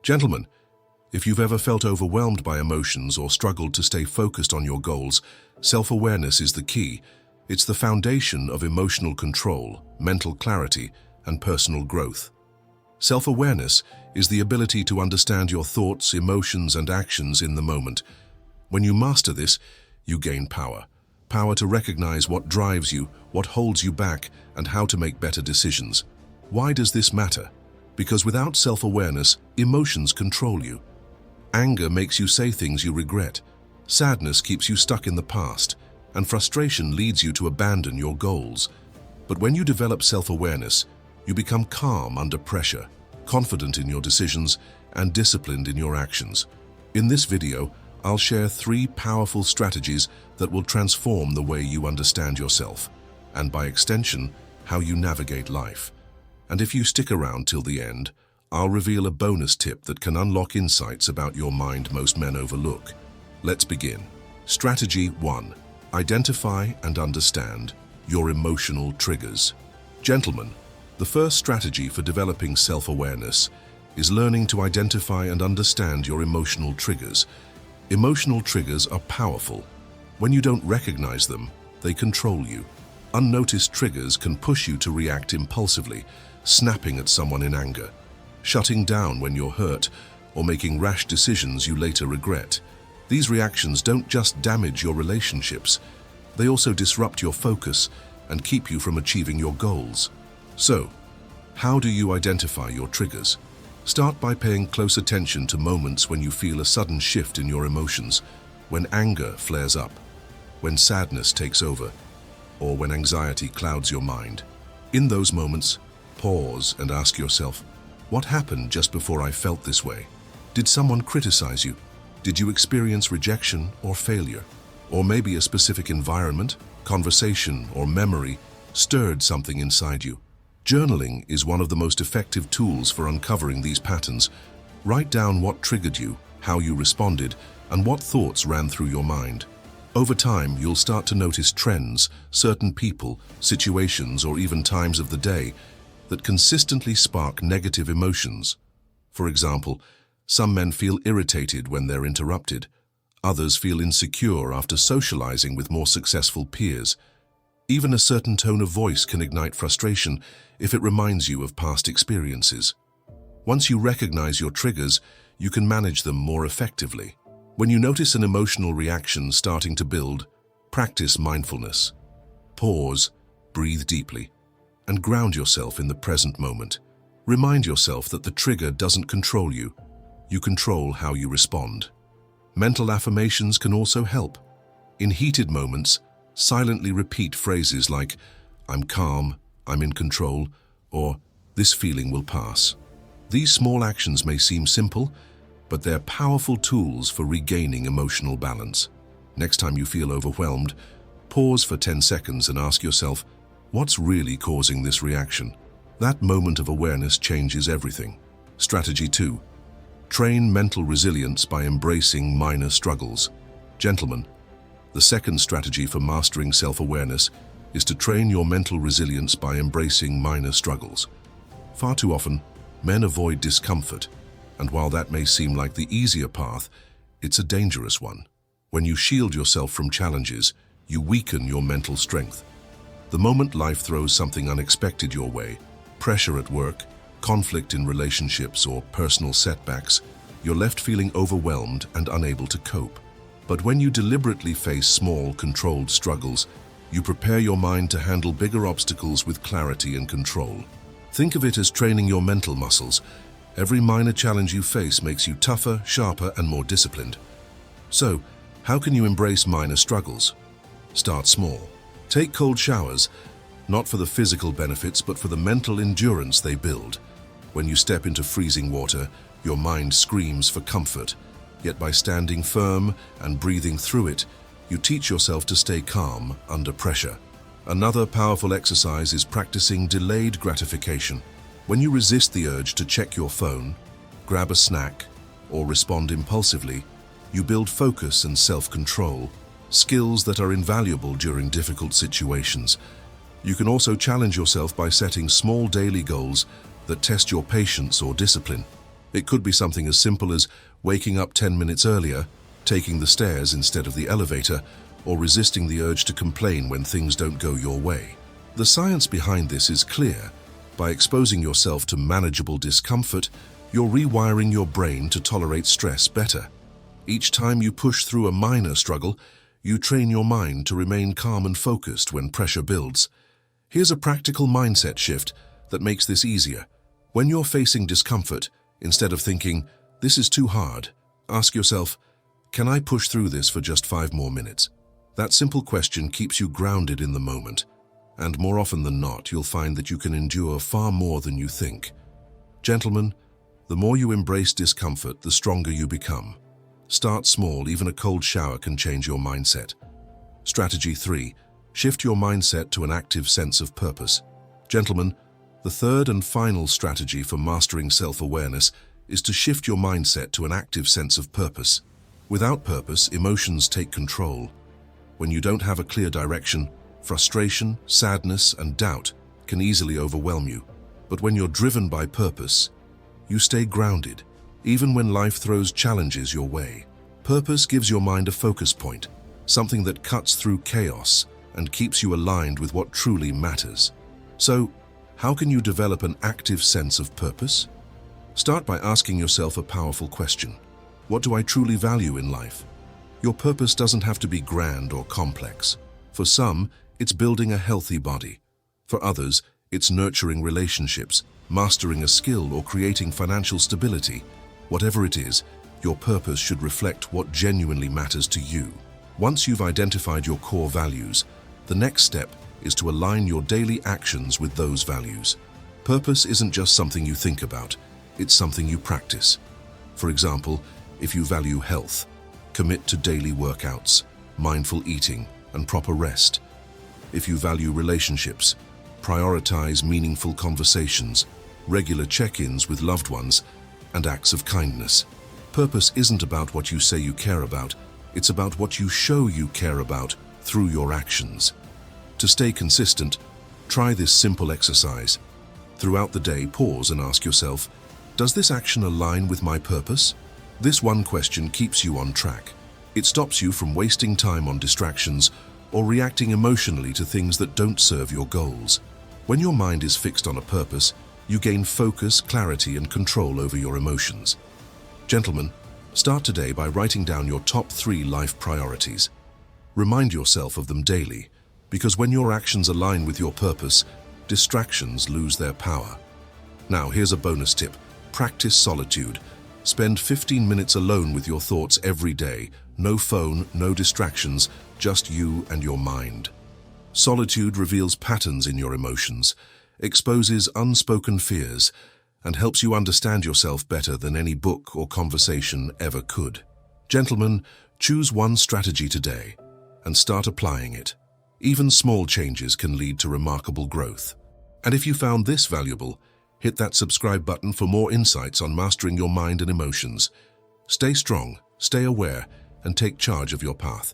Gentlemen, if you've ever felt overwhelmed by emotions or struggled to stay focused on your goals, self-awareness is the key. It's the foundation of emotional control, mental clarity, and personal growth. Self-awareness is the ability to understand your thoughts, emotions, and actions in the moment. When you master this, you gain power. Power to recognize what drives you, what holds you back, and how to make better decisions. Why does this matter? Because without self-awareness, emotions control you. Anger makes you say things you regret. Sadness keeps you stuck in the past, and frustration leads you to abandon your goals. But when you develop self-awareness, you become calm under pressure, confident in your decisions, and disciplined in your actions. In this video, I'll share 3 powerful strategies that will transform the way you understand yourself, and by extension, how you navigate life. And if you stick around till the end, I'll reveal a bonus tip that can unlock insights about your mind most men overlook. Let's begin. Strategy 1. Identify and understand your emotional triggers. Gentlemen, the first strategy for developing self-awareness is learning to identify and understand your emotional triggers. Emotional triggers are powerful. When you don't recognize them, they control you. Unnoticed triggers can push you to react impulsively, snapping at someone in anger, shutting down when you're hurt, or making rash decisions you later regret. These reactions don't just damage your relationships, they also disrupt your focus and keep you from achieving your goals. So, how do you identify your triggers? Start by paying close attention to moments when you feel a sudden shift in your emotions, when anger flares up, when sadness takes over, or when anxiety clouds your mind. In those moments, pause and ask yourself, what happened just before I felt this way? Did someone criticize you? Did you experience rejection or failure? Or maybe a specific environment, conversation, or memory stirred something inside you? Journaling is one of the most effective tools for uncovering these patterns. Write down what triggered you, how you responded, and what thoughts ran through your mind. Over time, you'll start to notice trends, certain people, situations, or even times of the day that consistently spark negative emotions. For example, some men feel irritated when they're interrupted. Others feel insecure after socializing with more successful peers. Even a certain tone of voice can ignite frustration if it reminds you of past experiences. Once you recognize your triggers, you can manage them more effectively. When you notice an emotional reaction starting to build, practice mindfulness. Pause, breathe deeply, and ground yourself in the present moment. Remind yourself that the trigger doesn't control you. You control how you respond. Mental affirmations can also help. In heated moments, silently repeat phrases like, I'm calm, I'm in control, or this feeling will pass. These small actions may seem simple, but they're powerful tools for regaining emotional balance. Next time you feel overwhelmed, pause for 10 seconds and ask yourself, what's really causing this reaction? That moment of awareness changes everything. Strategy 2. Train mental resilience by embracing minor struggles. Gentlemen, the second strategy for mastering self-awareness is to train your mental resilience by embracing minor struggles. Far too often, men avoid discomfort, and while that may seem like the easier path, it's a dangerous one. When you shield yourself from challenges, you weaken your mental strength. The moment life throws something unexpected your way, pressure at work, conflict in relationships, or personal setbacks, you're left feeling overwhelmed and unable to cope. But when you deliberately face small, controlled struggles, you prepare your mind to handle bigger obstacles with clarity and control. Think of it as training your mental muscles. Every minor challenge you face makes you tougher, sharper, and more disciplined. So, how can you embrace minor struggles? Start small. Take cold showers, not for the physical benefits, but for the mental endurance they build. When you step into freezing water, your mind screams for comfort. Yet by standing firm and breathing through it, you teach yourself to stay calm under pressure. Another powerful exercise is practicing delayed gratification. When you resist the urge to check your phone, grab a snack, or respond impulsively, you build focus and self-control, skills that are invaluable during difficult situations. You can also challenge yourself by setting small daily goals that test your patience or discipline. It could be something as simple as waking up 10 minutes earlier, taking the stairs instead of the elevator, or resisting the urge to complain when things don't go your way. The science behind this is clear. By exposing yourself to manageable discomfort, you're rewiring your brain to tolerate stress better. Each time you push through a minor struggle, you train your mind to remain calm and focused when pressure builds. Here's a practical mindset shift that makes this easier. When you're facing discomfort, instead of thinking, "This is too hard," ask yourself, "Can I push through this for just 5 more minutes?" That simple question keeps you grounded in the moment, and more often than not, you'll find that you can endure far more than you think. Gentlemen, the more you embrace discomfort, the stronger you become. Start small. Even a cold shower can change your mindset. Strategy 3. Shift your mindset to an active sense of purpose. Gentlemen, the third and final strategy for mastering self-awareness is to shift your mindset to an active sense of purpose. Without purpose, emotions take control. When you don't have a clear direction, frustration, sadness, and doubt can easily overwhelm you. But when you're driven by purpose, you stay grounded, even when life throws challenges your way. Purpose gives your mind a focus point, something that cuts through chaos and keeps you aligned with what truly matters. So, how can you develop an active sense of purpose? Start by asking yourself a powerful question. What do I truly value in life? Your purpose doesn't have to be grand or complex. For some, it's building a healthy body. For others, it's nurturing relationships, mastering a skill, or creating financial stability. Whatever it is, your purpose should reflect what genuinely matters to you. Once you've identified your core values, the next step is to align your daily actions with those values. Purpose isn't just something you think about, it's something you practice. For example, if you value health, commit to daily workouts, mindful eating, and proper rest. If you value relationships, prioritize meaningful conversations, regular check-ins with loved ones, and acts of kindness. Purpose isn't about what you say you care about, it's about what you show you care about through your actions. To stay consistent, try this simple exercise. Throughout the day, pause and ask yourself, does this action align with my purpose? This one question keeps you on track. It stops you from wasting time on distractions or reacting emotionally to things that don't serve your goals. When your mind is fixed on a purpose, you gain focus, clarity, and control over your emotions. Gentlemen, start today by writing down your top 3 life priorities. Remind yourself of them daily, because when your actions align with your purpose, distractions lose their power. Now, here's a bonus tip. Practice solitude. Spend 15 minutes alone with your thoughts every day. No phone, no distractions, just you and your mind. Solitude reveals patterns in your emotions, exposes unspoken fears, and helps you understand yourself better than any book or conversation ever could. Gentlemen, choose one strategy today and start applying it. Even small changes can lead to remarkable growth. And if you found this valuable, hit that subscribe button for more insights on mastering your mind and emotions. Stay strong, stay aware, and take charge of your path.